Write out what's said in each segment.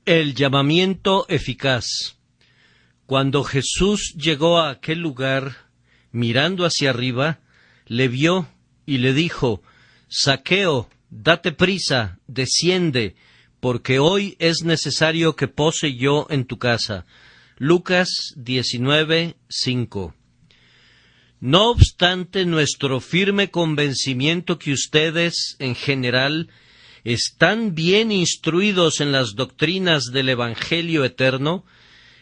El llamamiento eficaz. Cuando Jesús llegó a aquel lugar, mirando hacia arriba, le vio y le dijo: «Zaqueo, date prisa, desciende, porque hoy es necesario que pose yo en tu casa». Lucas 19:5. No obstante nuestro firme convencimiento que ustedes, en general, están bien instruidos en las doctrinas del Evangelio eterno,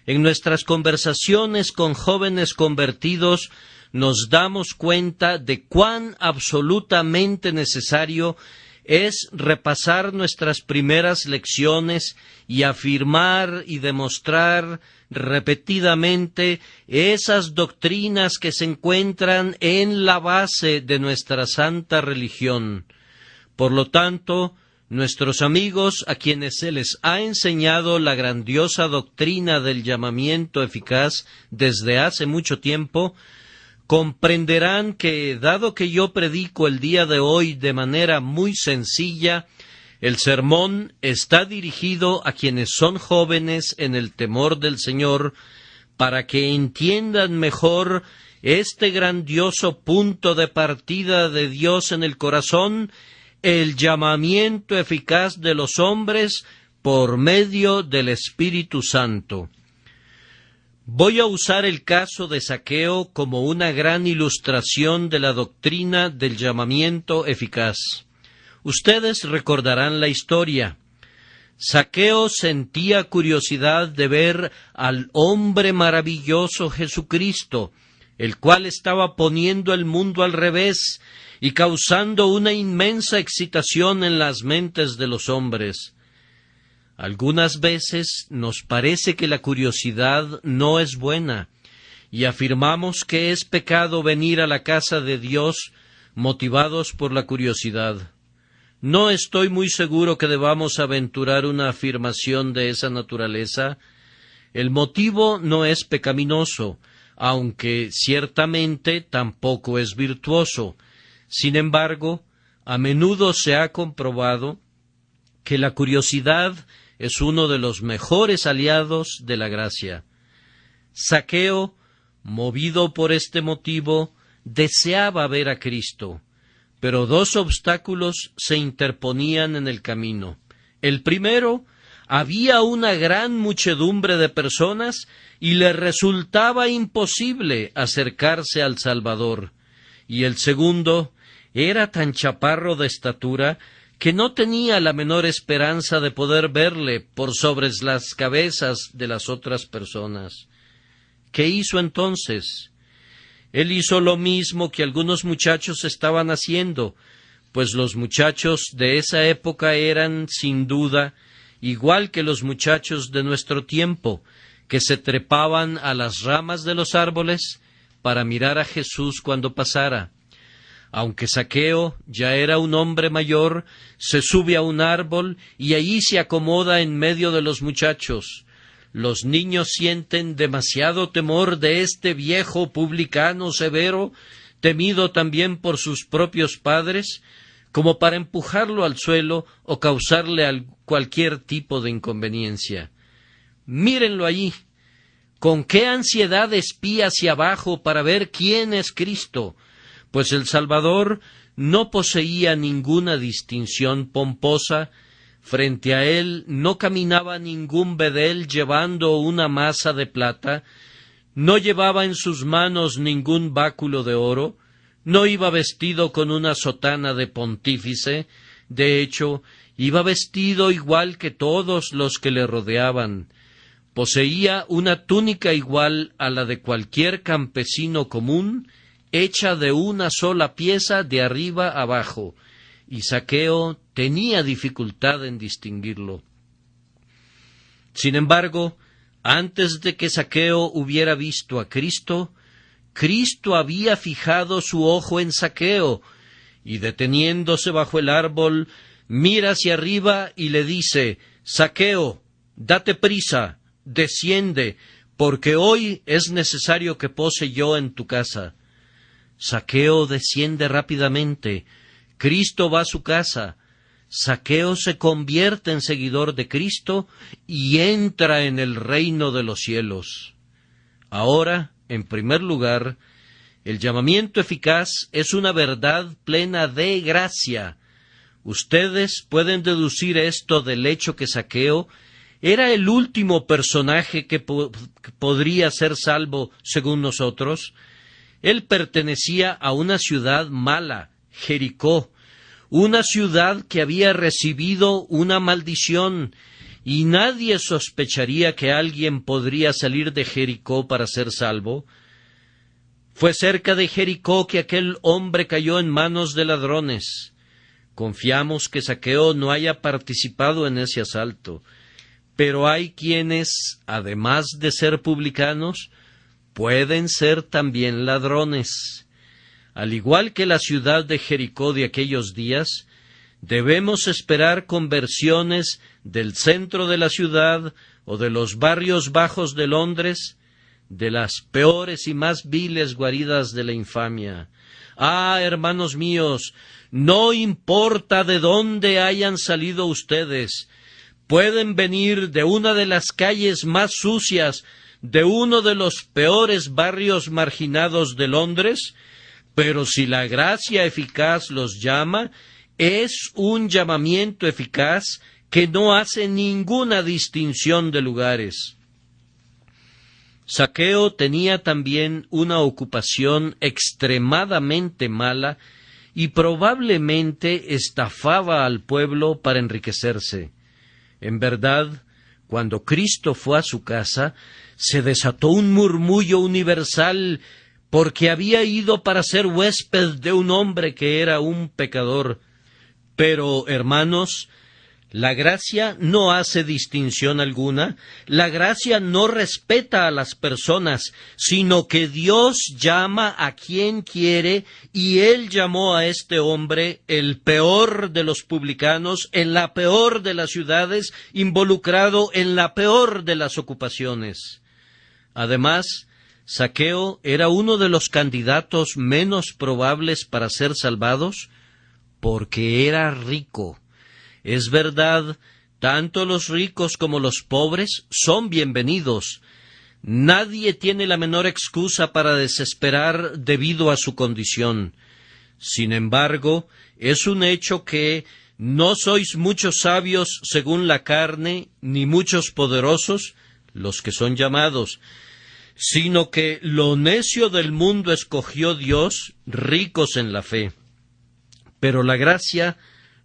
en nuestras conversaciones con jóvenes convertidos nos damos cuenta de cuán absolutamente necesario es repasar nuestras primeras lecciones y afirmar y demostrar repetidamente esas doctrinas que se encuentran en la base de nuestra santa religión. Por lo tanto, nuestros amigos a quienes se les ha enseñado la grandiosa doctrina del llamamiento eficaz desde hace mucho tiempo, comprenderán que, dado que yo predico el día de hoy de manera muy sencilla, el sermón está dirigido a quienes son jóvenes en el temor del Señor, para que entiendan mejor este grandioso punto de partida de Dios en el corazón, el llamamiento eficaz de los hombres por medio del Espíritu Santo. Voy a usar el caso de Zaqueo como una gran ilustración de la doctrina del llamamiento eficaz. Ustedes recordarán la historia. Zaqueo sentía curiosidad de ver al hombre maravilloso Jesucristo, el cual estaba poniendo el mundo al revés y causando una inmensa excitación en las mentes de los hombres. Algunas veces nos parece que la curiosidad no es buena, y afirmamos que es pecado venir a la casa de Dios motivados por la curiosidad. No estoy muy seguro que debamos aventurar una afirmación de esa naturaleza. El motivo no es pecaminoso, aunque ciertamente tampoco es virtuoso. Sin embargo, a menudo se ha comprobado que la curiosidad es uno de los mejores aliados de la gracia. Zaqueo, movido por este motivo, deseaba ver a Cristo, pero dos obstáculos se interponían en el camino. El primero, había una gran muchedumbre de personas y le resultaba imposible acercarse al Salvador. Y el segundo, era tan chaparro de estatura que no tenía la menor esperanza de poder verle por sobre las cabezas de las otras personas. ¿Qué hizo entonces? Él hizo lo mismo que algunos muchachos estaban haciendo, pues los muchachos de esa época eran, sin duda, igual que los muchachos de nuestro tiempo, que se trepaban a las ramas de los árboles para mirar a Jesús cuando pasara. Aunque Zaqueo ya era un hombre mayor, se sube a un árbol y allí se acomoda en medio de los muchachos. Los niños sienten demasiado temor de este viejo publicano severo, temido también por sus propios padres, como para empujarlo al suelo o causarle cualquier tipo de inconveniencia. Mírenlo allí. Con qué ansiedad espía hacia abajo para ver quién es Cristo, pues el Salvador no poseía ninguna distinción pomposa. Frente a él no caminaba ningún bedel llevando una masa de plata, no llevaba en sus manos ningún báculo de oro, no iba vestido con una sotana de pontífice, de hecho, iba vestido igual que todos los que le rodeaban. Poseía una túnica igual a la de cualquier campesino común, hecha de una sola pieza de arriba abajo, y Zaqueo tenía dificultad en distinguirlo. Sin embargo, antes de que Zaqueo hubiera visto a Cristo, Cristo había fijado su ojo en Zaqueo, y deteniéndose bajo el árbol, mira hacia arriba y le dice: «Zaqueo, date prisa, desciende, porque hoy es necesario que pose yo en tu casa». Zaqueo desciende rápidamente. Cristo va a su casa. Zaqueo se convierte en seguidor de Cristo y entra en el reino de los cielos. Ahora, en primer lugar, el llamamiento eficaz es una verdad plena de gracia. Ustedes pueden deducir esto del hecho que Zaqueo era el último personaje que podría ser salvo según nosotros. Él pertenecía a una ciudad mala, Jericó, una ciudad que había recibido una maldición, y nadie sospecharía que alguien podría salir de Jericó para ser salvo. Fue cerca de Jericó que aquel hombre cayó en manos de ladrones. Confiamos que Zaqueo no haya participado en ese asalto, pero hay quienes, además de ser publicanos, pueden ser también ladrones. Al igual que la ciudad de Jericó de aquellos días, debemos esperar conversiones del centro de la ciudad o de los barrios bajos de Londres, de las peores y más viles guaridas de la infamia. Ah, hermanos míos, no importa de dónde hayan salido ustedes, pueden venir de una de las calles más sucias, de uno de los peores barrios marginados de Londres, pero si la gracia eficaz los llama, es un llamamiento eficaz que no hace ninguna distinción de lugares. Zaqueo tenía también una ocupación extremadamente mala y probablemente estafaba al pueblo para enriquecerse. En verdad, cuando Cristo fue a su casa, se desató un murmullo universal porque había ido para ser huésped de un hombre que era un pecador. Pero, hermanos, la gracia no hace distinción alguna, la gracia no respeta a las personas, sino que Dios llama a quien quiere, y Él llamó a este hombre, el peor de los publicanos, en la peor de las ciudades, involucrado en la peor de las ocupaciones. Además, Zaqueo era uno de los candidatos menos probables para ser salvados, porque era rico. Es verdad, tanto los ricos como los pobres son bienvenidos. Nadie tiene la menor excusa para desesperar debido a su condición. Sin embargo, es un hecho que no sois muchos sabios según la carne, ni muchos poderosos, los que son llamados, sino que lo necio del mundo escogió Dios, ricos en la fe. Pero la gracia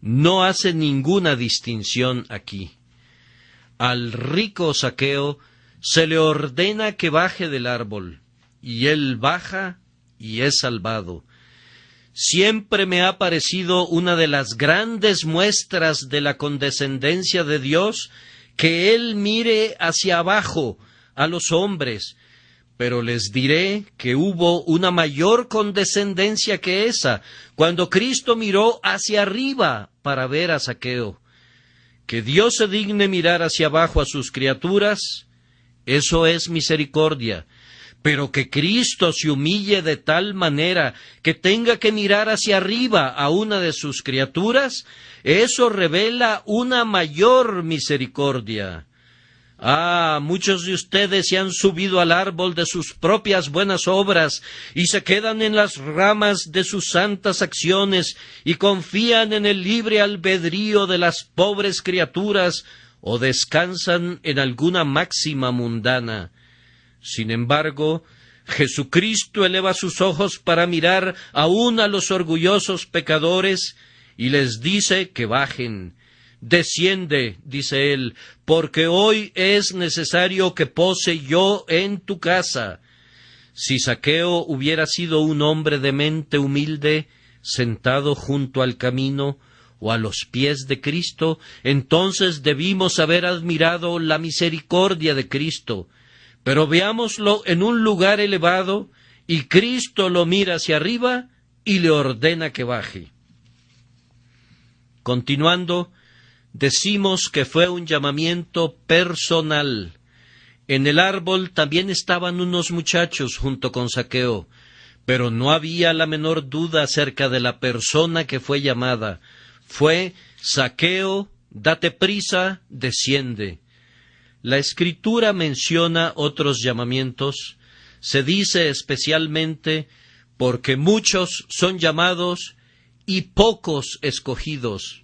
no hace ninguna distinción aquí. Al rico Zaqueo se le ordena que baje del árbol, y él baja y es salvado. Siempre me ha parecido una de las grandes muestras de la condescendencia de Dios que Él mire hacia abajo a los hombres, pero les diré que hubo una mayor condescendencia que esa, cuando Cristo miró hacia arriba para ver a Zaqueo. Que Dios se digne mirar hacia abajo a sus criaturas, eso es misericordia. Pero que Cristo se humille de tal manera que tenga que mirar hacia arriba a una de sus criaturas, eso revela una mayor misericordia. Ah, muchos de ustedes se han subido al árbol de sus propias buenas obras y se quedan en las ramas de sus santas acciones y confían en el libre albedrío de las pobres criaturas o descansan en alguna máxima mundana. Sin embargo, Jesucristo eleva sus ojos para mirar aún a los orgullosos pecadores y les dice que bajen. Desciende, dice él, porque hoy es necesario que pose yo en tu casa. Si Zaqueo hubiera sido un hombre de mente humilde, sentado junto al camino o a los pies de Cristo, entonces debimos haber admirado la misericordia de Cristo. Pero veámoslo en un lugar elevado, y Cristo lo mira hacia arriba y le ordena que baje. Continuando, decimos que fue un llamamiento personal. En el árbol también estaban unos muchachos junto con Zaqueo, pero no había la menor duda acerca de la persona que fue llamada. Fue Zaqueo, date prisa, desciende. La Escritura menciona otros llamamientos. Se dice especialmente porque muchos son llamados y pocos escogidos.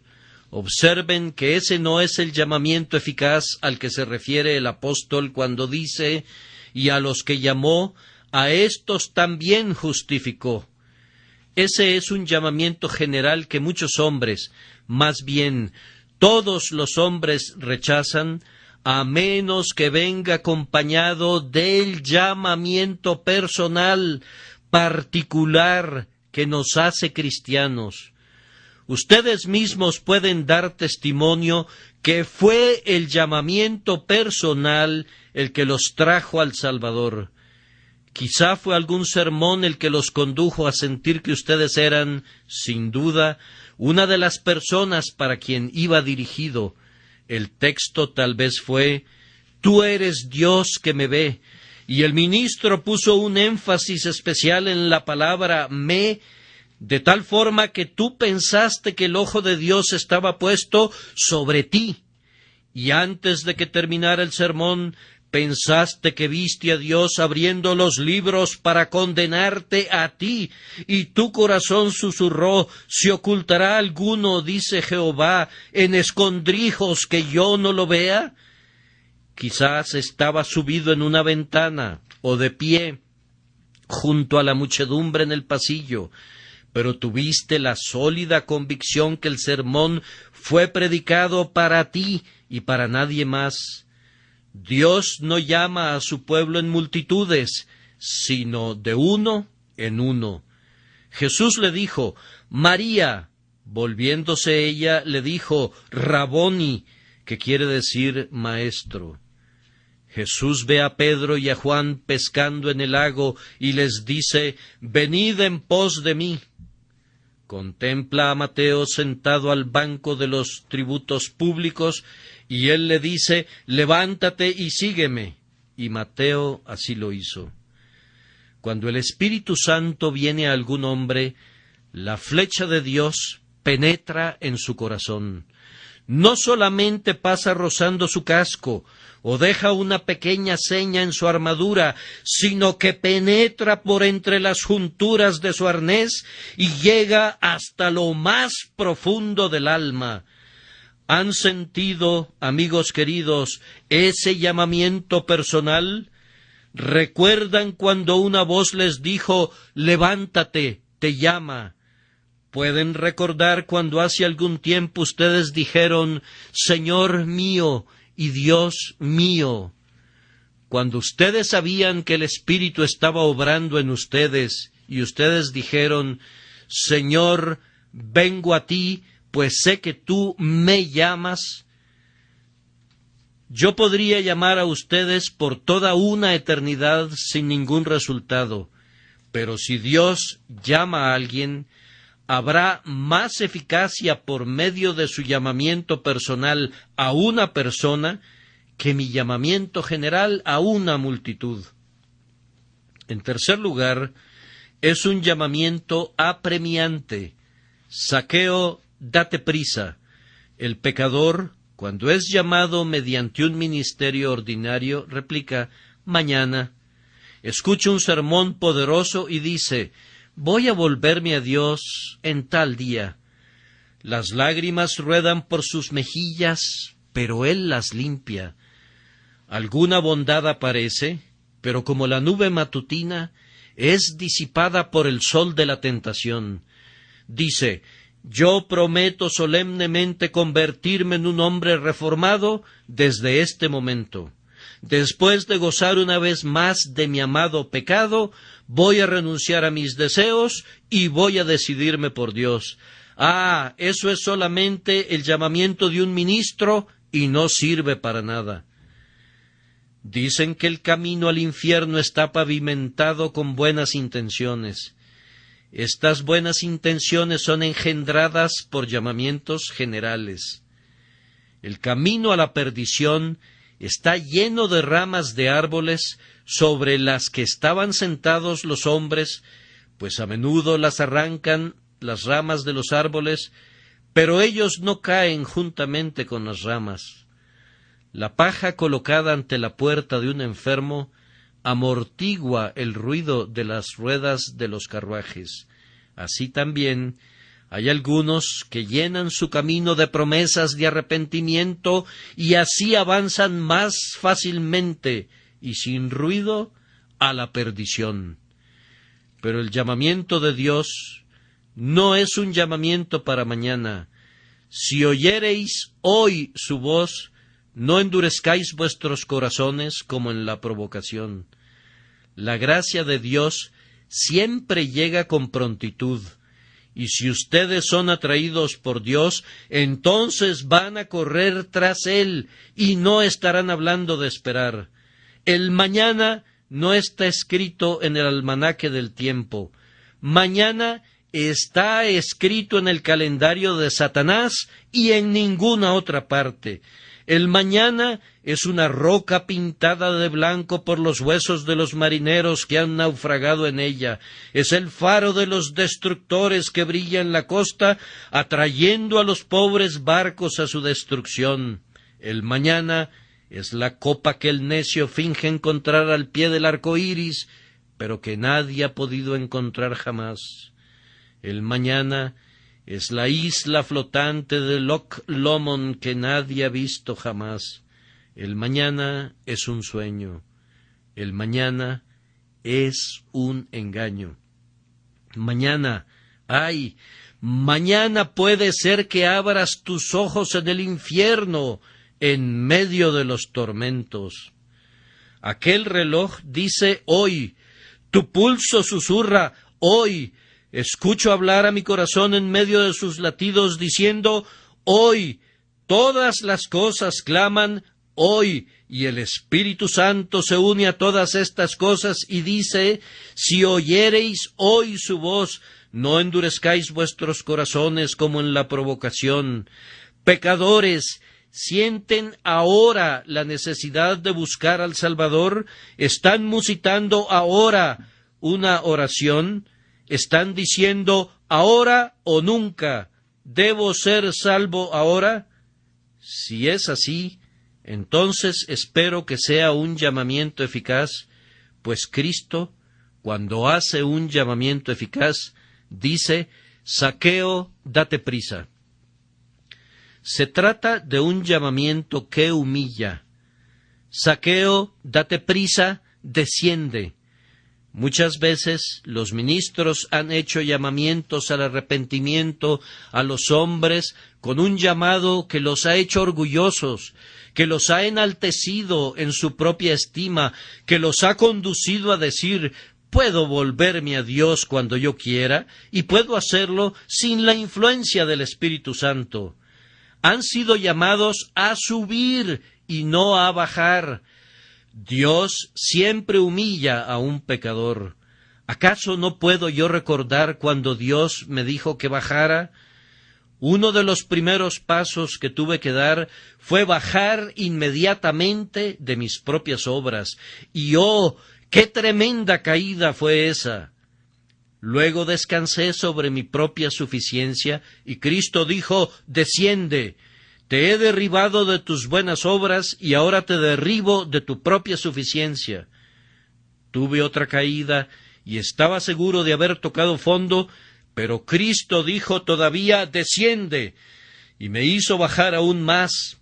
Observen que ese no es el llamamiento eficaz al que se refiere el apóstol cuando dice, y a los que llamó, a éstos también justificó. Ese es un llamamiento general que muchos hombres, más bien todos los hombres rechazan, a menos que venga acompañado del llamamiento personal, particular, que nos hace cristianos. Ustedes mismos pueden dar testimonio que fue el llamamiento personal el que los trajo al Salvador. Quizá fue algún sermón el que los condujo a sentir que ustedes eran, sin duda, una de las personas para quien iba dirigido. El texto tal vez fue, «Tú eres Dios que me ve», y el ministro puso un énfasis especial en la palabra «me», de tal forma que tú pensaste que el ojo de Dios estaba puesto sobre ti, y antes de que terminara el sermón, pensaste que viste a Dios abriendo los libros para condenarte a ti, y tu corazón susurró, «¿Se ocultará alguno, dice Jehová, en escondrijos que yo no lo vea?» Quizás estaba subido en una ventana, o de pie, junto a la muchedumbre en el pasillo, pero tuviste la sólida convicción que el sermón fue predicado para ti y para nadie más. Dios no llama a su pueblo en multitudes, sino de uno en uno. Jesús le dijo, «María», volviéndose ella, le dijo, «Raboni», que quiere decir maestro. Jesús ve a Pedro y a Juan pescando en el lago y les dice, «Venid en pos de mí». Contempla a Mateo sentado al banco de los tributos públicos y él le dice, «Levántate y sígueme». Y Mateo así lo hizo. Cuando el Espíritu Santo viene a algún hombre, la flecha de Dios penetra en su corazón. No solamente pasa rozando su casco, o deja una pequeña seña en su armadura, sino que penetra por entre las junturas de su arnés y llega hasta lo más profundo del alma. ¿Han sentido, amigos queridos, ese llamamiento personal? ¿Recuerdan cuando una voz les dijo, «Levántate, te llama»? ¿Pueden recordar cuando hace algún tiempo ustedes dijeron, «Señor mío y Dios mío»? Cuando ustedes sabían que el Espíritu estaba obrando en ustedes y ustedes dijeron, «Señor, vengo a ti, pues sé que tú me llamas». Yo podría llamar a ustedes por toda una eternidad sin ningún resultado, pero si Dios llama a alguien, habrá más eficacia por medio de su llamamiento personal a una persona que mi llamamiento general a una multitud. En tercer lugar, es un llamamiento apremiante. Zaqueo, date prisa. El pecador, cuando es llamado mediante un ministerio ordinario, replica, «Mañana». Escucha un sermón poderoso y dice, «Voy a volverme a Dios en tal día». Las lágrimas ruedan por sus mejillas, pero Él las limpia. Alguna bondad aparece, pero como la nube matutina, es disipada por el sol de la tentación. Dice, «Yo prometo solemnemente convertirme en un hombre reformado desde este momento. Después de gozar una vez más de mi amado pecado, voy a renunciar a mis deseos y voy a decidirme por Dios». Ah, eso es solamente el llamamiento de un ministro y no sirve para nada. Dicen que el camino al infierno está pavimentado con buenas intenciones. Estas buenas intenciones son engendradas por llamamientos generales. El camino a la perdición está lleno de ramas de árboles sobre las que estaban sentados los hombres, pues a menudo las arrancan las ramas de los árboles pero ellos no caen juntamente con las ramas. La paja colocada ante la puerta de un enfermo amortigua el ruido de las ruedas de los carruajes. Así también hay algunos que llenan su camino de promesas de arrepentimiento y así avanzan más fácilmente y sin ruido a la perdición. Pero el llamamiento de Dios no es un llamamiento para mañana. Si oyereis hoy su voz, no endurezcáis vuestros corazones como en la provocación. La gracia de Dios siempre llega con prontitud, y si ustedes son atraídos por Dios, entonces van a correr tras Él y no estarán hablando de esperar. El mañana no está escrito en el almanaque del tiempo. Mañana está escrito en el calendario de Satanás y en ninguna otra parte. El mañana es una roca pintada de blanco por los huesos de los marineros que han naufragado en ella. Es el faro de los destructores que brilla en la costa, atrayendo a los pobres barcos a su destrucción. El mañana es la copa que el necio finge encontrar al pie del arco iris, pero que nadie ha podido encontrar jamás. El mañana es la isla flotante de Loch Lomond que nadie ha visto jamás. El mañana es un sueño. El mañana es un engaño. Mañana, ay, mañana puede ser que abras tus ojos en el infierno, en medio de los tormentos. Aquel reloj dice hoy, tu pulso susurra hoy. Escucho hablar a mi corazón en medio de sus latidos diciendo, hoy, todas las cosas claman, hoy, y el Espíritu Santo se une a todas estas cosas y dice, si oyereis hoy su voz, no endurezcáis vuestros corazones como en la provocación. Pecadores, ¿sienten ahora la necesidad de buscar al Salvador? ¿Están musitando ahora una oración? ¿Están diciendo ahora o nunca? ¿Debo ser salvo ahora? Si es así, entonces espero que sea un llamamiento eficaz, pues Cristo, cuando hace un llamamiento eficaz, dice, Zaqueo, date prisa. Se trata de un llamamiento que humilla. Zaqueo, date prisa, desciende. Muchas veces los ministros han hecho llamamientos al arrepentimiento a los hombres con un llamado que los ha hecho orgullosos, que los ha enaltecido en su propia estima, que los ha conducido a decir, puedo volverme a Dios cuando yo quiera y puedo hacerlo sin la influencia del Espíritu Santo. Han sido llamados a subir y no a bajar. Dios siempre humilla a un pecador. ¿Acaso no puedo yo recordar cuando Dios me dijo que bajara? Uno de los primeros pasos que tuve que dar fue bajar inmediatamente de mis propias obras. Y ¡oh, qué tremenda caída fue esa! Luego descansé sobre mi propia suficiencia y Cristo dijo, desciende. Te he derribado de tus buenas obras y ahora te derribo de tu propia suficiencia. Tuve otra caída y estaba seguro de haber tocado fondo, pero Cristo dijo todavía, desciende, y me hizo bajar aún más.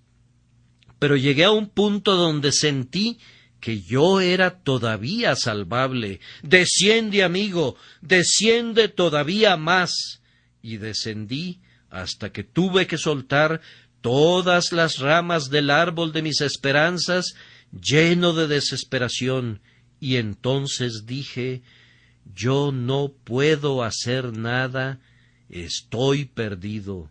Pero llegué a un punto donde sentí que yo era todavía salvable. Desciende, amigo, desciende todavía más. Y descendí hasta que tuve que soltar todas las ramas del árbol de mis esperanzas, lleno de desesperación, y entonces dije, yo no puedo hacer nada, estoy perdido.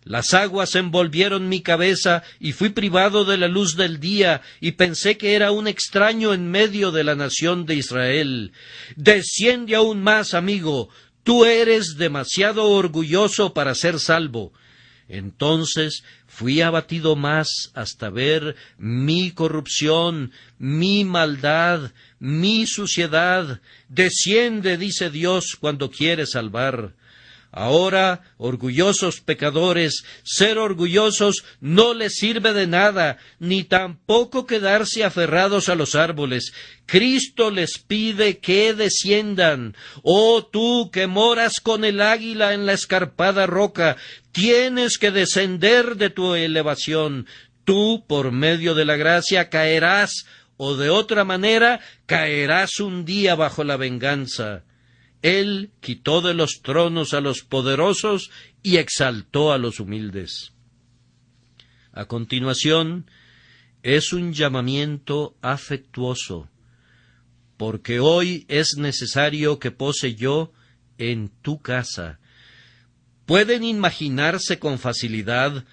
Las aguas envolvieron mi cabeza y fui privado de la luz del día y pensé que era un extraño en medio de la nación de Israel. Desciende aún más, amigo, tú eres demasiado orgulloso para ser salvo. Entonces fui abatido más hasta ver mi corrupción, mi maldad, mi suciedad. Desciende, dice Dios, cuando quiere salvar. Ahora, orgullosos pecadores, ser orgullosos no les sirve de nada, ni tampoco quedarse aferrados a los árboles. Cristo les pide que desciendan. Oh tú que moras con el águila en la escarpada roca, tienes que descender de tu elevación. Tú, por medio de la gracia, caerás, o de otra manera, caerás un día bajo la venganza. Él quitó de los tronos a los poderosos y exaltó a los humildes. A continuación, es un llamamiento afectuoso, porque hoy es necesario que pose yo en tu casa. ¿Pueden imaginarse con facilidad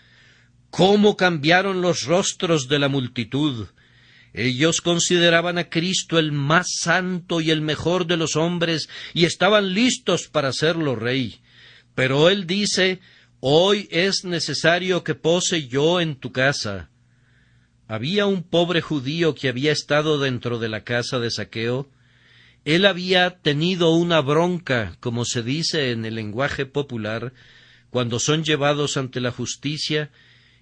cómo cambiaron los rostros de la multitud? Ellos consideraban a Cristo el más santo y el mejor de los hombres y estaban listos para hacerlo rey. Pero él dice, hoy es necesario que pose yo en tu casa. Había un pobre judío que había estado dentro de la casa de Zaqueo. Él había tenido una bronca, como se dice en el lenguaje popular, cuando son llevados ante la justicia,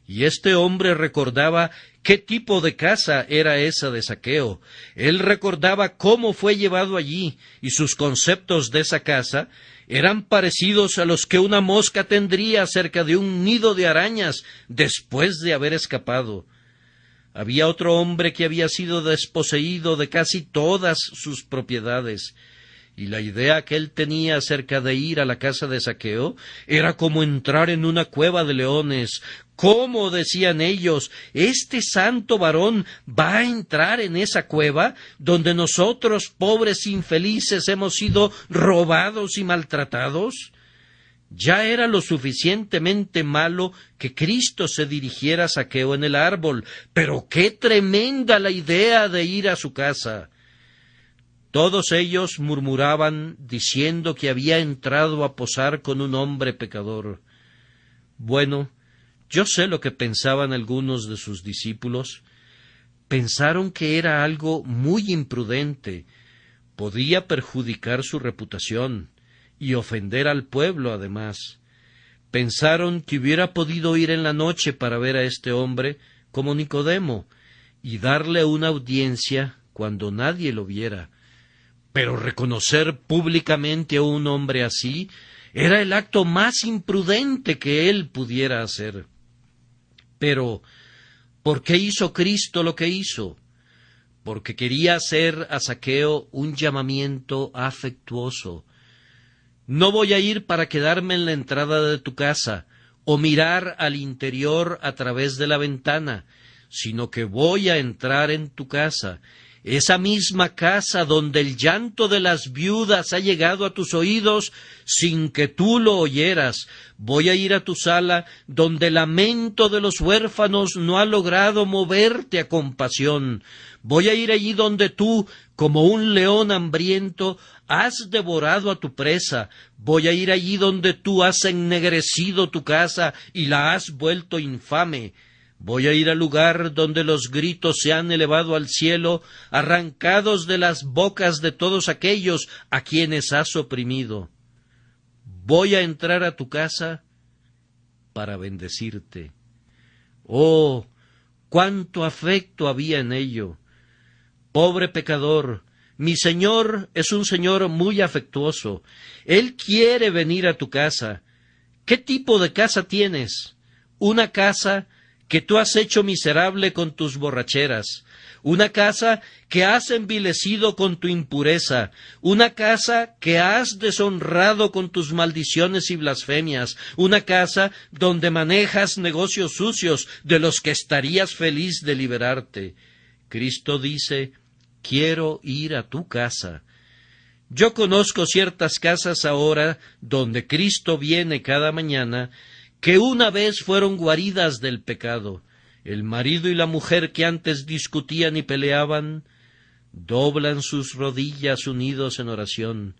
y este hombre recordaba qué tipo de casa era esa de Zaqueo. Él recordaba cómo fue llevado allí, y sus conceptos de esa casa eran parecidos a los que una mosca tendría cerca de un nido de arañas después de haber escapado. Había otro hombre que había sido desposeído de casi todas sus propiedades, y la idea que él tenía acerca de ir a la casa de Zaqueo era como entrar en una cueva de leones. ¿Cómo, decían ellos, este santo varón va a entrar en esa cueva donde nosotros, pobres infelices, hemos sido robados y maltratados? Ya era lo suficientemente malo que Cristo se dirigiera a Zaqueo en el árbol, pero qué tremenda la idea de ir a su casa. Todos ellos murmuraban, diciendo que había entrado a posar con un hombre pecador. Bueno, yo sé lo que pensaban algunos de sus discípulos. Pensaron que era algo muy imprudente, podía perjudicar su reputación y ofender al pueblo además. Pensaron que hubiera podido ir en la noche para ver a este hombre, como Nicodemo, y darle una audiencia cuando nadie lo viera. Pero reconocer públicamente a un hombre así era el acto más imprudente que él pudiera hacer. Pero, ¿por qué hizo Cristo lo que hizo? Porque quería hacer a Zaqueo un llamamiento afectuoso. No voy a ir para quedarme en la entrada de tu casa, o mirar al interior a través de la ventana, sino que voy a entrar en tu casa, esa misma casa donde el llanto de las viudas ha llegado a tus oídos sin que tú lo oyeras. Voy a ir a tu sala donde el lamento de los huérfanos no ha logrado moverte a compasión. Voy a ir allí donde tú, como un león hambriento, has devorado a tu presa. Voy a ir allí donde tú has ennegrecido tu casa y la has vuelto infame. Voy a ir al lugar donde los gritos se han elevado al cielo, arrancados de las bocas de todos aquellos a quienes has oprimido. Voy a entrar a tu casa para bendecirte. Oh, cuánto afecto había en ello. Pobre pecador, mi Señor es un Señor muy afectuoso. Él quiere venir a tu casa. ¿Qué tipo de casa tienes? Una casa que tú has hecho miserable con tus borracheras, una casa que has envilecido con tu impureza, una casa que has deshonrado con tus maldiciones y blasfemias, una casa donde manejas negocios sucios de los que estarías feliz de liberarte. Cristo dice, quiero ir a tu casa. Yo conozco ciertas casas ahora donde Cristo viene cada mañana, que una vez fueron guaridas del pecado. El marido y la mujer que antes discutían y peleaban, doblan sus rodillas unidos en oración.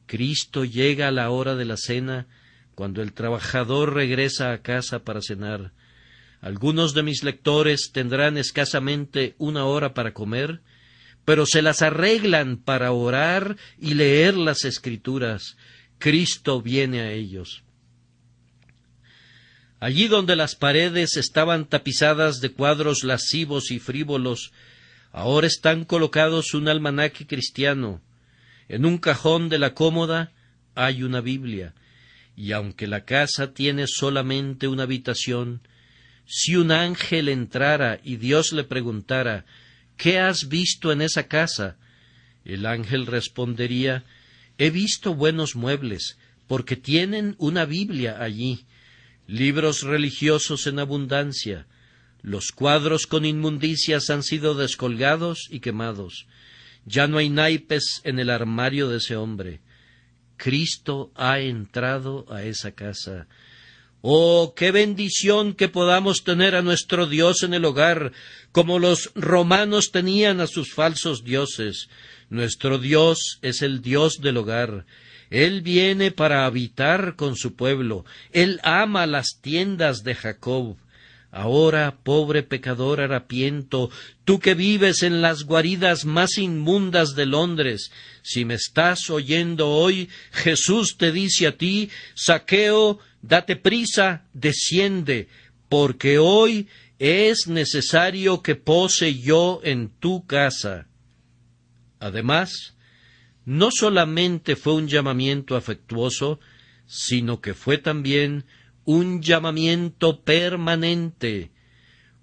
Cristo llega a la hora de la cena, cuando el trabajador regresa a casa para cenar. Algunos de mis lectores tendrán escasamente una hora para comer, pero se las arreglan para orar y leer las Escrituras. Cristo viene a ellos. Allí donde las paredes estaban tapizadas de cuadros lascivos y frívolos, ahora están colocados un almanaque cristiano. En un cajón de la cómoda hay una Biblia, y aunque la casa tiene solamente una habitación, si un ángel entrara y Dios le preguntara, ¿qué has visto en esa casa?, el ángel respondería, he visto buenos muebles, porque tienen una Biblia allí, libros religiosos en abundancia, los cuadros con inmundicias han sido descolgados y quemados, ya no hay naipes en el armario de ese hombre. Cristo ha entrado a esa casa. ¡Oh, qué bendición que podamos tener a nuestro Dios en el hogar, como los romanos tenían a sus falsos dioses! Nuestro Dios es el Dios del hogar. Él viene para habitar con su pueblo. Él ama las tiendas de Jacob. Ahora, pobre pecador harapiento, tú que vives en las guaridas más inmundas de Londres, si me estás oyendo hoy, Jesús te dice a ti, Zaqueo, date prisa, desciende, porque hoy es necesario que pose yo en tu casa. Además, no solamente fue un llamamiento afectuoso, sino que fue también un llamamiento permanente.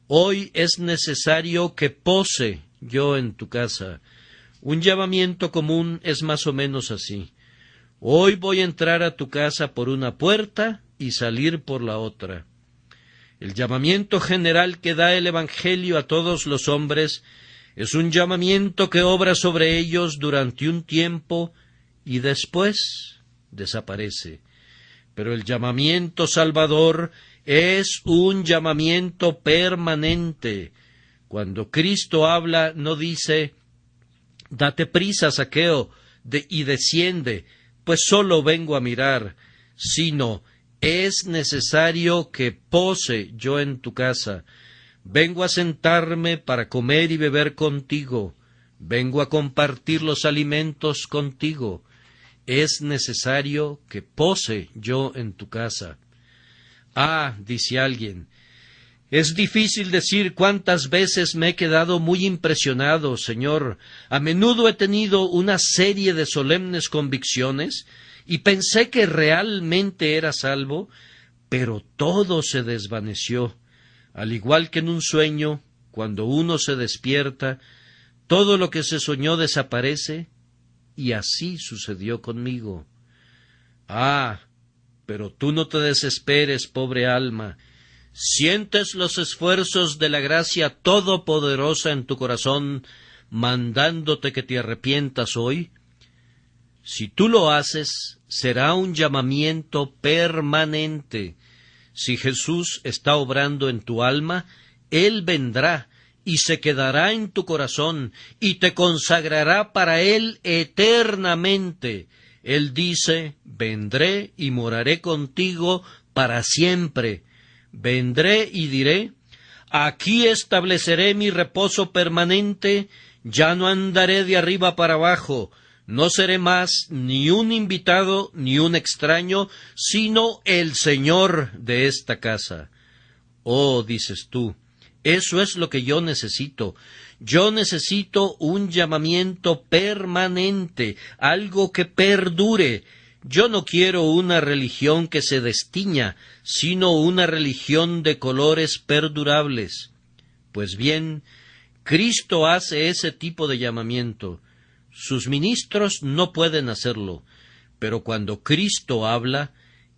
Hoy es necesario que pose yo en tu casa. Un llamamiento común es más o menos así. Hoy voy a entrar a tu casa por una puerta y salir por la otra. El llamamiento general que da el Evangelio a todos los hombres es un llamamiento que obra sobre ellos durante un tiempo y después desaparece. Pero el llamamiento salvador es un llamamiento permanente. Cuando Cristo habla, no dice, date prisa, Zaqueo, y desciende, pues solo vengo a mirar, sino, es necesario que pose yo en tu casa. Vengo a sentarme para comer y beber contigo. Vengo a compartir los alimentos contigo. Es necesario que pose yo en tu casa. Ah, dice alguien, es difícil decir cuántas veces me he quedado muy impresionado, Señor. A menudo he tenido una serie de solemnes convicciones y pensé que realmente era salvo, pero todo se desvaneció. Al igual que en un sueño, cuando uno se despierta, todo lo que se soñó desaparece, y así sucedió conmigo. Ah, pero tú no te desesperes, pobre alma. ¿Sientes los esfuerzos de la gracia todopoderosa en tu corazón, mandándote que te arrepientas hoy? Si tú lo haces, será un llamamiento permanente. Si Jesús está obrando en tu alma, Él vendrá y se quedará en tu corazón y te consagrará para Él eternamente. Él dice, vendré y moraré contigo para siempre. Vendré y diré, aquí estableceré mi reposo permanente, ya no andaré de arriba para abajo, no seré más ni un invitado ni un extraño, sino el Señor de esta casa. Oh, dices tú, eso es lo que yo necesito. Yo necesito un llamamiento permanente, algo que perdure. Yo no quiero una religión que se destiña, sino una religión de colores perdurables. Pues bien, Cristo hace ese tipo de llamamiento. Sus ministros no pueden hacerlo, pero cuando Cristo habla,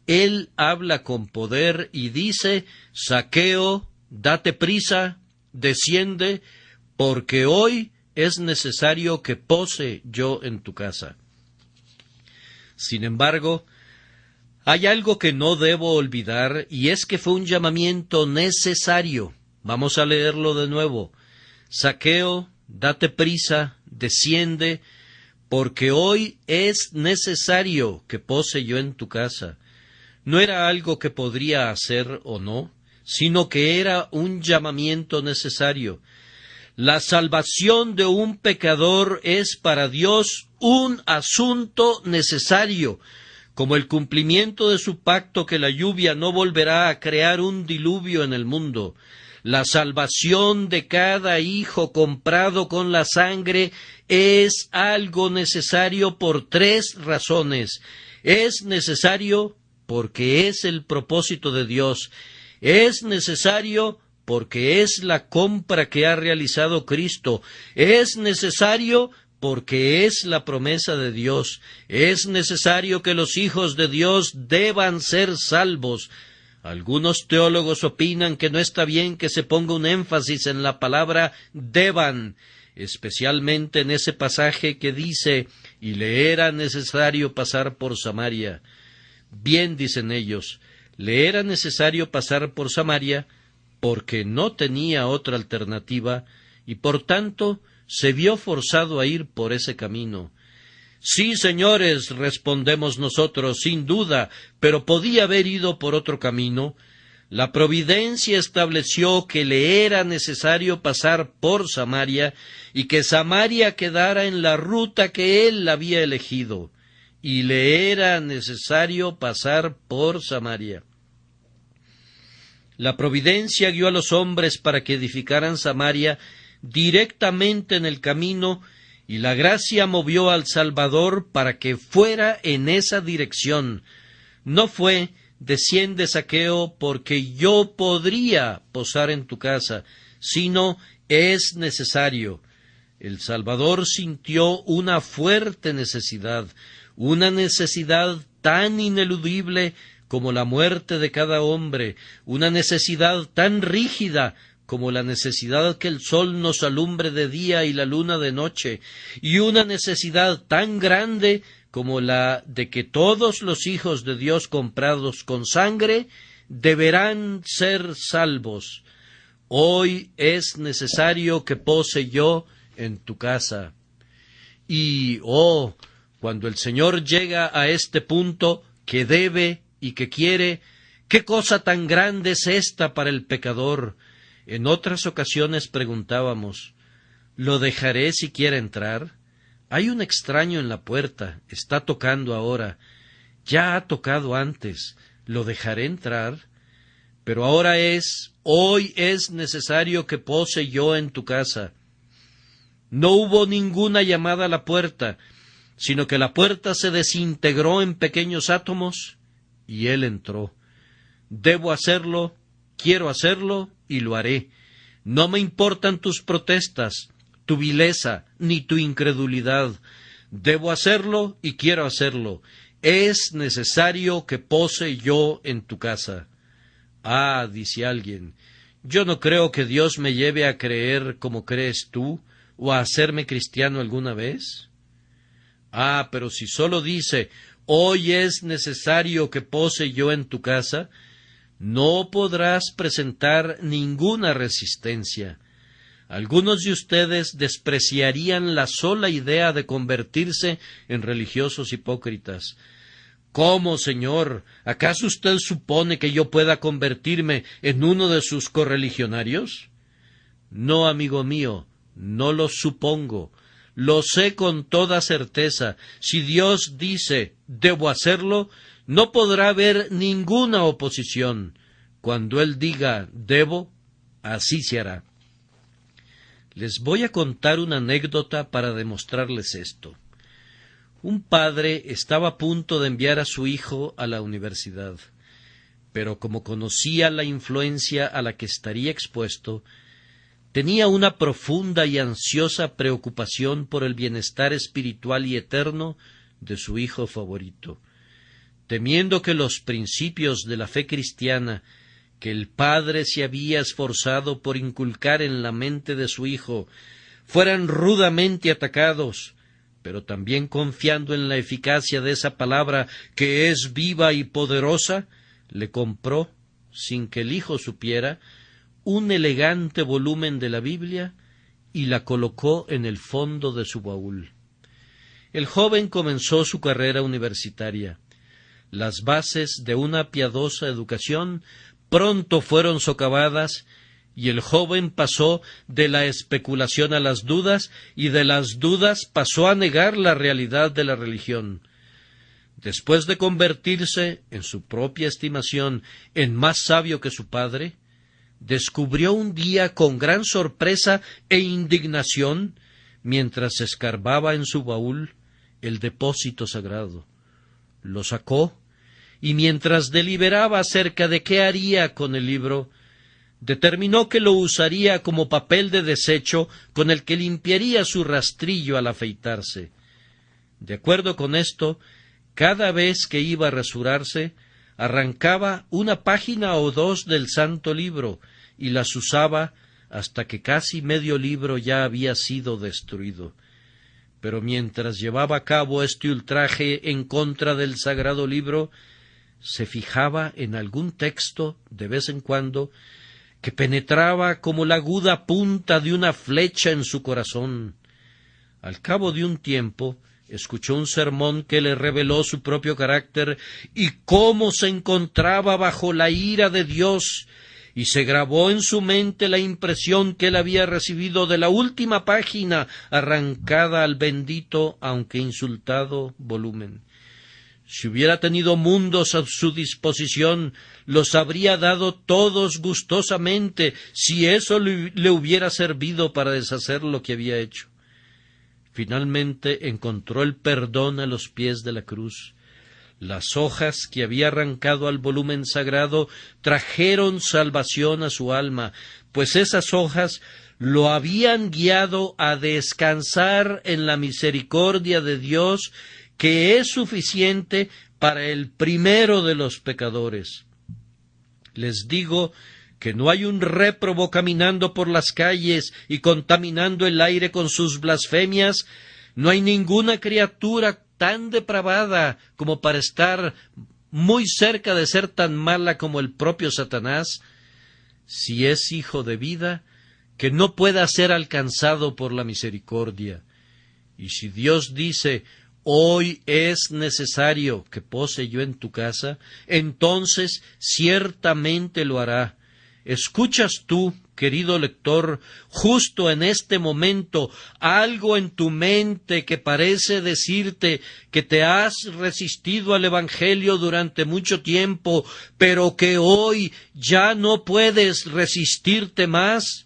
Él habla con poder y dice, Zaqueo, date prisa, desciende, porque hoy es necesario que pose yo en tu casa. Sin embargo, hay algo que no debo olvidar, y es que fue un llamamiento necesario. Vamos a leerlo de nuevo. Zaqueo, date prisa, desciende, porque hoy es necesario que pose yo en tu casa. No era algo que podría hacer o no, sino que era un llamamiento necesario. La salvación de un pecador es para Dios un asunto necesario. como el cumplimiento de su pacto que la lluvia no volverá a crear un diluvio en el mundo. La salvación de cada hijo comprado con la sangre es algo necesario por 3 razones. Es necesario porque es el propósito de Dios. Es necesario porque es la compra que ha realizado Cristo. Es necesario porque es la promesa de Dios. Es necesario que los hijos de Dios deban ser salvos. Algunos teólogos opinan que no está bien que se ponga un énfasis en la palabra deban, especialmente en ese pasaje que dice, y le era necesario pasar por Samaria. Bien, dicen ellos, le era necesario pasar por Samaria porque no tenía otra alternativa y por tanto se vio forzado a ir por ese camino. Sí, señores, respondemos nosotros, sin duda, pero podía haber ido por otro camino. La providencia estableció que le era necesario pasar por Samaria y que Samaria quedara en la ruta que él había elegido. Y le era necesario pasar por Samaria. La providencia guió a los hombres para que edificaran Samaria directamente en el camino, y la gracia movió al Salvador para que fuera en esa dirección. No fue, desciende Zaqueo, porque yo podría posar en tu casa, sino es necesario. El Salvador sintió una fuerte necesidad, una necesidad tan ineludible como la muerte de cada hombre, una necesidad tan rígida como la necesidad que el sol nos alumbre de día y la luna de noche, y una necesidad tan grande como la de que todos los hijos de Dios comprados con sangre deberán ser salvos. Hoy es necesario que pose yo en tu casa. Y, cuando el Señor llega a este punto que debe y que quiere, ¿qué cosa tan grande es esta para el pecador? En otras ocasiones preguntábamos, ¿lo dejaré si quiere entrar? Hay un extraño en la puerta, está tocando ahora, ya ha tocado antes, ¿lo dejaré entrar? Pero ahora hoy es necesario que pose yo en tu casa. No hubo ninguna llamada a la puerta, sino que la puerta se desintegró en pequeños átomos y él entró. Debo hacerlo, quiero hacerlo y lo haré. No me importan tus protestas, tu vileza, ni tu incredulidad. Debo hacerlo y quiero hacerlo. Es necesario que pose yo en tu casa. Ah, dice alguien, yo no creo que Dios me lleve a creer como crees tú, o a hacerme cristiano alguna vez. Ah, pero si solo dice, hoy es necesario que pose yo en tu casa, no podrás presentar ninguna resistencia. Algunos de ustedes despreciarían la sola idea de convertirse en religiosos hipócritas. ¿Cómo, Señor? ¿Acaso usted supone que yo pueda convertirme en uno de sus correligionarios? No, amigo mío, no lo supongo. Lo sé con toda certeza. Si Dios dice, debo hacerlo, no podrá haber ninguna oposición. Cuando Él diga, debo, así se hará. Les voy a contar una anécdota para demostrarles esto. Un padre estaba a punto de enviar a su hijo a la universidad, pero como conocía la influencia a la que estaría expuesto, tenía una profunda y ansiosa preocupación por el bienestar espiritual y eterno de su hijo favorito. Temiendo que los principios de la fe cristiana que el padre se había esforzado por inculcar en la mente de su hijo fueran rudamente atacados, pero también confiando en la eficacia de esa palabra que es viva y poderosa, le compró, sin que el hijo supiera, un elegante volumen de la Biblia y la colocó en el fondo de su baúl. El joven comenzó su carrera universitaria. Las bases de una piadosa educación pronto fueron socavadas y el joven pasó de la especulación a las dudas y de las dudas pasó a negar la realidad de la religión. después de convertirse, en su propia estimación, en más sabio que su padre, descubrió un día con gran sorpresa e indignación, mientras escarbaba en su baúl, el depósito sagrado. Lo sacó, y mientras deliberaba acerca de qué haría con el libro, determinó que lo usaría como papel de desecho con el que limpiaría su rastrillo al afeitarse. De acuerdo con esto, cada vez que iba a rasurarse, arrancaba una página o dos del santo libro y las usaba hasta que casi medio libro ya había sido destruido. Pero mientras llevaba a cabo este ultraje en contra del sagrado libro, se fijaba en algún texto, de vez en cuando, que penetraba como la aguda punta de una flecha en su corazón. Al cabo de un tiempo, escuchó un sermón que le reveló su propio carácter y cómo se encontraba bajo la ira de Dios, y se grabó en su mente la impresión que él había recibido de la última página arrancada al bendito, aunque insultado, volumen. Si hubiera tenido mundos a su disposición, los habría dado todos gustosamente, si eso le hubiera servido para deshacer lo que había hecho. Finalmente encontró el perdón a los pies de la cruz. Las hojas que había arrancado al volumen sagrado trajeron salvación a su alma, pues esas hojas lo habían guiado a descansar en la misericordia de Dios, que es suficiente para el primero de los pecadores. Les digo que no hay un réprobo caminando por las calles y contaminando el aire con sus blasfemias, no hay ninguna criatura tan depravada como para estar muy cerca de ser tan mala como el propio Satanás, si es hijo de vida, que no pueda ser alcanzado por la misericordia. Y si Dios dice: hoy es necesario que pose yo en tu casa, entonces ciertamente lo hará. ¿Escuchas tú, querido lector, justo en este momento, algo en tu mente que parece decirte que te has resistido al Evangelio durante mucho tiempo, pero que hoy ya no puedes resistirte más?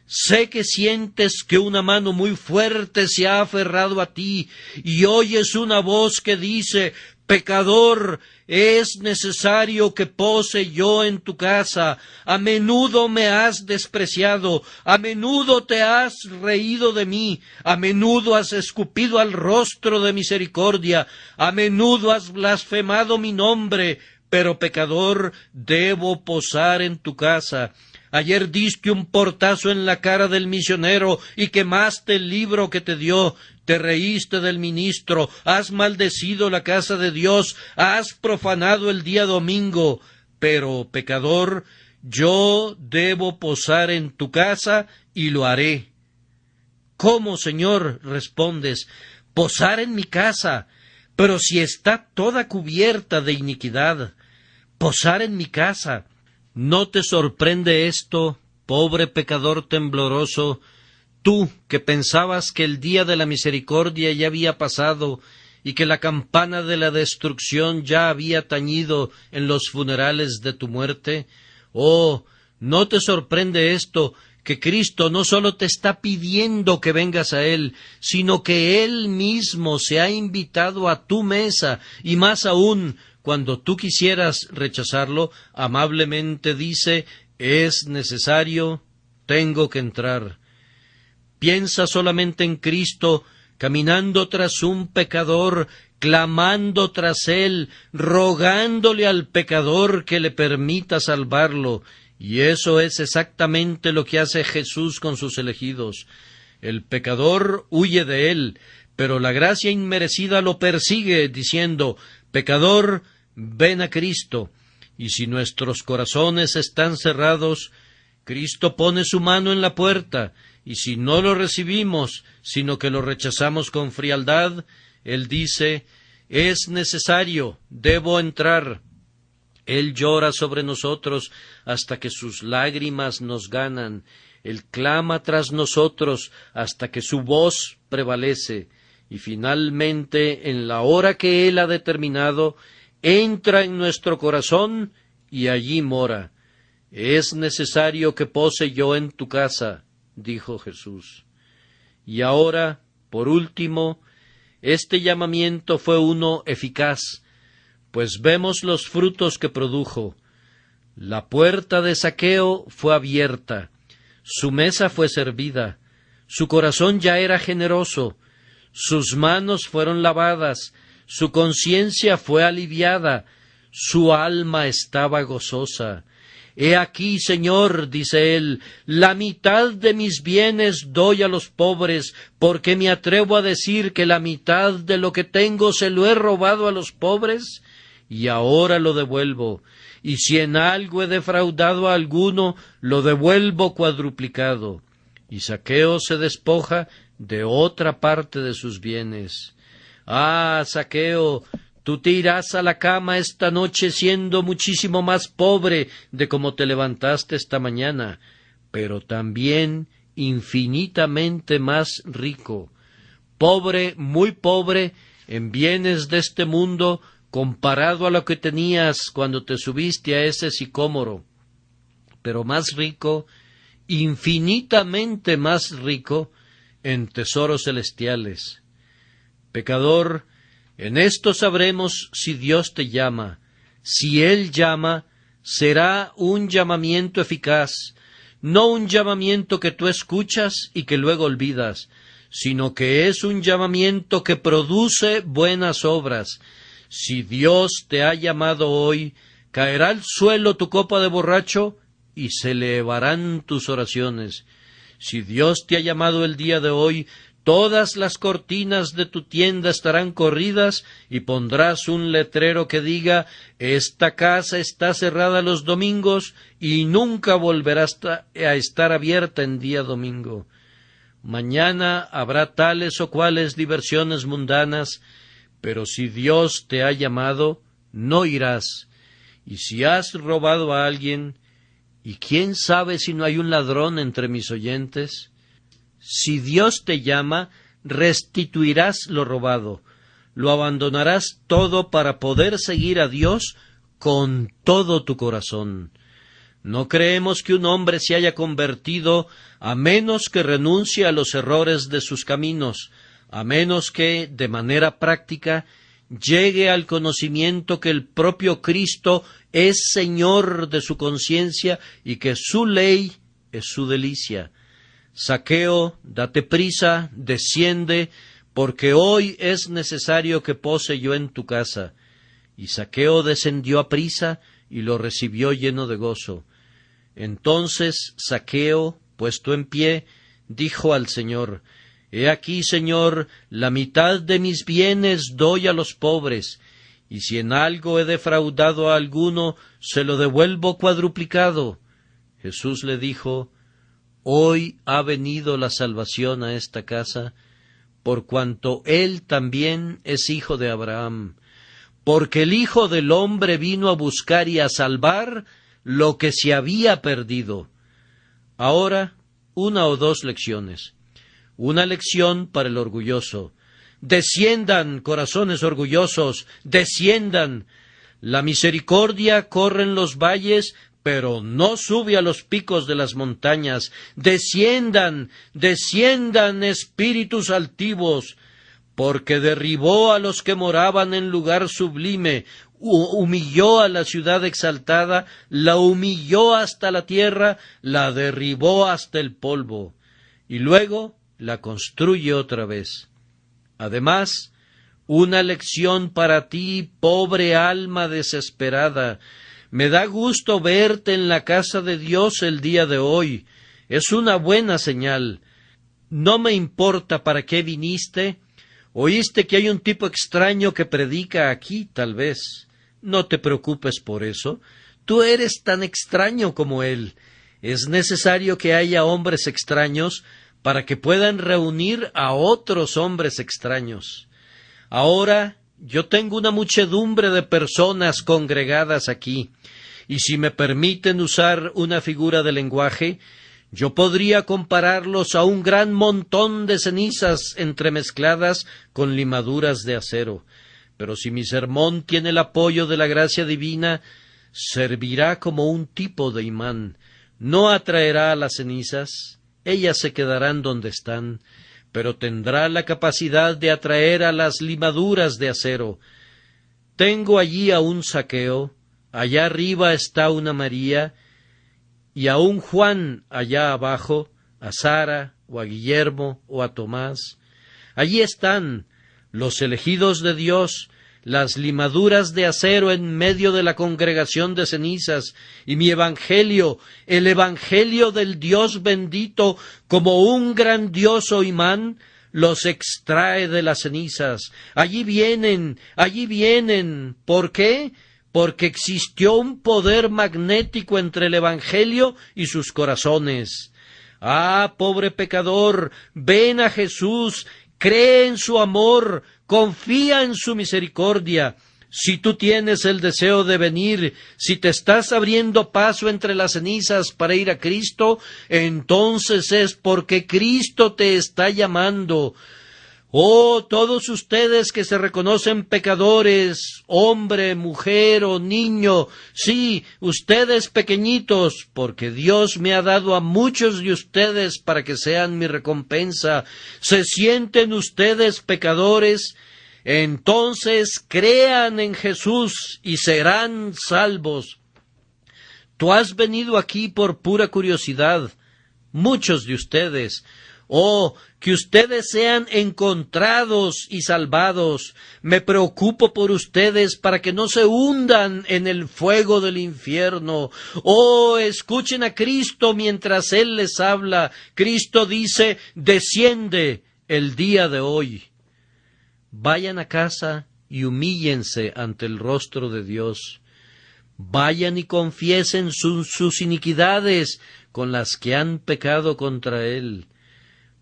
Sé que sientes que una mano muy fuerte se ha aferrado a ti y oyes una voz que dice: pecador, es necesario que pose yo en tu casa. A menudo me has despreciado, a menudo te has reído de mí, a menudo has escupido al rostro de misericordia, a menudo has blasfemado mi nombre, pero pecador, debo posar en tu casa. Ayer diste un portazo en la cara del misionero y quemaste el libro que te dio. Te reíste del ministro, has maldecido la casa de Dios, has profanado el día domingo. Pero, pecador, yo debo posar en tu casa y lo haré. ¿Cómo, Señor?, respondes, posar en mi casa, pero si está toda cubierta de iniquidad. Posar en mi casa. ¿No te sorprende esto, pobre pecador tembloroso, tú que pensabas que el día de la misericordia ya había pasado y que la campana de la destrucción ya había tañido en los funerales de tu muerte? Oh, ¿no te sorprende esto, que Cristo no sólo te está pidiendo que vengas a Él, sino que Él mismo se ha invitado a tu mesa, y más aún, cuando tú quisieras rechazarlo, amablemente dice: es necesario, tengo que entrar? Piensa solamente en Cristo, caminando tras un pecador, clamando tras él, rogándole al pecador que le permita salvarlo. Y eso es exactamente lo que hace Jesús con sus elegidos. El pecador huye de él, pero la gracia inmerecida lo persigue, diciendo: pecador, ven a Cristo. Y si nuestros corazones están cerrados, Cristo pone su mano en la puerta, y si no lo recibimos, sino que lo rechazamos con frialdad, Él dice: es necesario, debo entrar. Él llora sobre nosotros hasta que sus lágrimas nos ganan. Él clama tras nosotros hasta que su voz prevalece. y finalmente, en la hora que Él ha determinado, entra en nuestro corazón y allí mora. Es necesario que pose yo en tu casa, dijo Jesús. Y ahora, por último, este llamamiento fue uno eficaz, pues vemos los frutos que produjo. La puerta de Zaqueo fue abierta, su mesa fue servida, su corazón ya era generoso, sus manos fueron lavadas, su conciencia fue aliviada, su alma estaba gozosa. He aquí, Señor, dice él, la mitad de mis bienes doy a los pobres, porque me atrevo a decir que la mitad de lo que tengo se lo he robado a los pobres, y ahora lo devuelvo. Y si en algo he defraudado a alguno, lo devuelvo cuadruplicado. Y Zaqueo se despoja de otra parte de sus bienes. Ah, Zaqueo, tú te irás a la cama esta noche siendo muchísimo más pobre de como te levantaste esta mañana, pero también infinitamente más rico. Pobre, muy pobre, en bienes de este mundo, comparado a lo que tenías cuando te subiste a ese sicómoro, pero más rico, infinitamente más rico, en tesoros celestiales. Pecador, en esto sabremos si Dios te llama. Si Él llama, será un llamamiento eficaz, no un llamamiento que tú escuchas y que luego olvidas, sino que es un llamamiento que produce buenas obras. Si Dios te ha llamado hoy, caerá al suelo tu copa de borracho y se elevarán tus oraciones. Si Dios te ha llamado el día de hoy, todas las cortinas de tu tienda estarán corridas y pondrás un letrero que diga: esta casa está cerrada los domingos y nunca volverá a estar abierta en día domingo. Mañana habrá tales o cuales diversiones mundanas, pero si Dios te ha llamado, no irás. Y si has robado a alguien, ¿y quién sabe si no hay un ladrón entre mis oyentes? Si Dios te llama, restituirás lo robado, lo abandonarás todo para poder seguir a Dios con todo tu corazón. No creemos que un hombre se haya convertido a menos que renuncie a los errores de sus caminos, a menos que, de manera práctica, llegue al conocimiento que el propio Cristo es Señor de su conciencia y que su ley es su delicia. Zaqueo, date prisa, desciende, porque hoy es necesario que pose yo en tu casa. Y Zaqueo descendió a prisa y lo recibió lleno de gozo. Entonces Zaqueo, puesto en pie, dijo al Señor: He aquí, Señor, la mitad de mis bienes doy a los pobres, y si en algo he defraudado a alguno, se lo devuelvo cuadruplicado. Jesús le dijo: Hoy ha venido la salvación a esta casa, por cuanto él también es hijo de Abraham, porque el Hijo del Hombre vino a buscar y a salvar lo que se había perdido. Ahora, una o dos lecciones. Una lección para el orgulloso. Desciendan, corazones orgullosos, desciendan. La misericordia corre en los valles, pero no sube a los picos de las montañas. Desciendan, desciendan, espíritus altivos, porque derribó a los que moraban en lugar sublime, humilló a la ciudad exaltada, la humilló hasta la tierra, la derribó hasta el polvo, y luego la construye otra vez. Además, una lección para ti, pobre alma desesperada. Me da gusto verte en la casa de Dios el día de hoy. Es una buena señal. No me importa para qué viniste. Oíste que hay un tipo extraño que predica aquí, tal vez. No te preocupes por eso. Tú eres tan extraño como él. Es necesario que haya hombres extraños para que puedan reunir a otros hombres extraños. Ahora yo tengo una muchedumbre de personas congregadas aquí, y si me permiten usar una figura de lenguaje, Yo podría compararlos a un gran montón de cenizas entremezcladas con limaduras de acero. Pero si mi sermón tiene el apoyo de la gracia divina, servirá como un tipo de imán. No atraerá a las cenizas, ellas se quedarán donde están, pero tendrá la capacidad de atraer a las limaduras de acero. Tengo allí a un Zaqueo, allá arriba está una María, y a un Juan allá abajo, a Sara, o a Guillermo, o a Tomás. Allí están los elegidos de Dios, las limaduras de acero en medio de la congregación de cenizas, y mi evangelio, el evangelio del Dios bendito, como un grandioso imán, los extrae de las cenizas. Allí vienen. ¿Por qué? Porque existió un poder magnético entre el evangelio y sus corazones. Ah, pobre pecador, ven a Jesús, cree en su amor, confía en su misericordia. Si tú tienes el deseo de venir, si te estás abriendo paso entre las cenizas para ir a Cristo, entonces es porque Cristo te está llamando. Oh, todos ustedes que se reconocen pecadores, hombre, mujer o niño, sí, ustedes pequeñitos, porque Dios me ha dado a muchos de ustedes para que sean mi recompensa. ¿Se sienten ustedes pecadores? Entonces crean en Jesús y serán salvos. Tú has venido aquí por pura curiosidad, muchos de ustedes. Oh, que ustedes sean encontrados y salvados. Me preocupo por ustedes para que no se hundan en el fuego del infierno. Oh, escuchen a Cristo mientras Él les habla. Cristo dice, desciende el día de hoy. Vayan a casa y humíllense ante el rostro de Dios. Vayan y confiesen sus iniquidades con las que han pecado contra Él.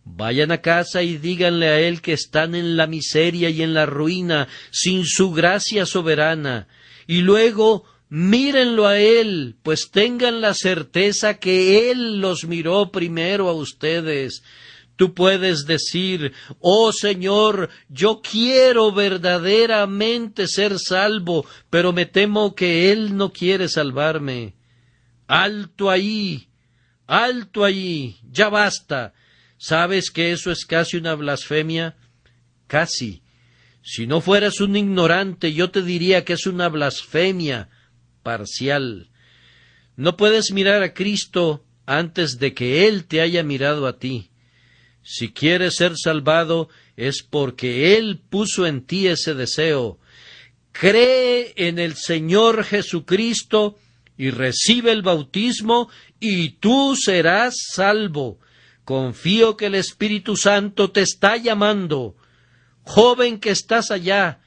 Vayan a casa y díganle a Él que están en la miseria y en la ruina, sin su gracia soberana. Y luego mírenlo a Él, pues tengan la certeza que Él los miró primero a ustedes. Tú puedes decir, oh Señor, yo quiero verdaderamente ser salvo, pero me temo que Él no quiere salvarme. Alto ahí, ya basta. ¿Sabes que eso es casi una blasfemia? Casi. Si no fueras un ignorante, yo te diría que es una blasfemia parcial. No puedes mirar a Cristo antes de que Él te haya mirado a ti. Si quieres ser salvado, es porque Él puso en ti ese deseo. Cree en el Señor Jesucristo y recibe el bautismo, y tú serás salvo. Confío que el Espíritu Santo te está llamando. Joven que estás allá,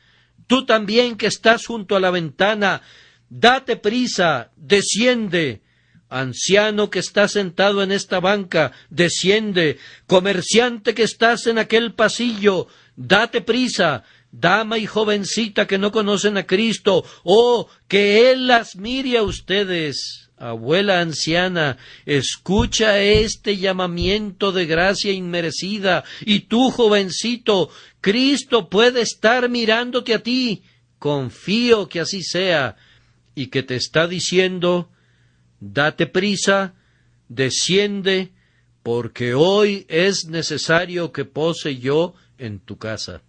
tú también que estás junto a la ventana, date prisa, desciende. Anciano que estás sentado en esta banca, desciende. Comerciante que estás en aquel pasillo, date prisa. Dama y jovencita que no conocen a Cristo, oh, que Él las mire a ustedes. Abuela anciana, escucha este llamamiento de gracia inmerecida, y tú, jovencito, Cristo puede estar mirándote a ti. Confío que así sea, y que te está diciendo, date prisa, desciende, porque hoy es necesario que pose yo en tu casa.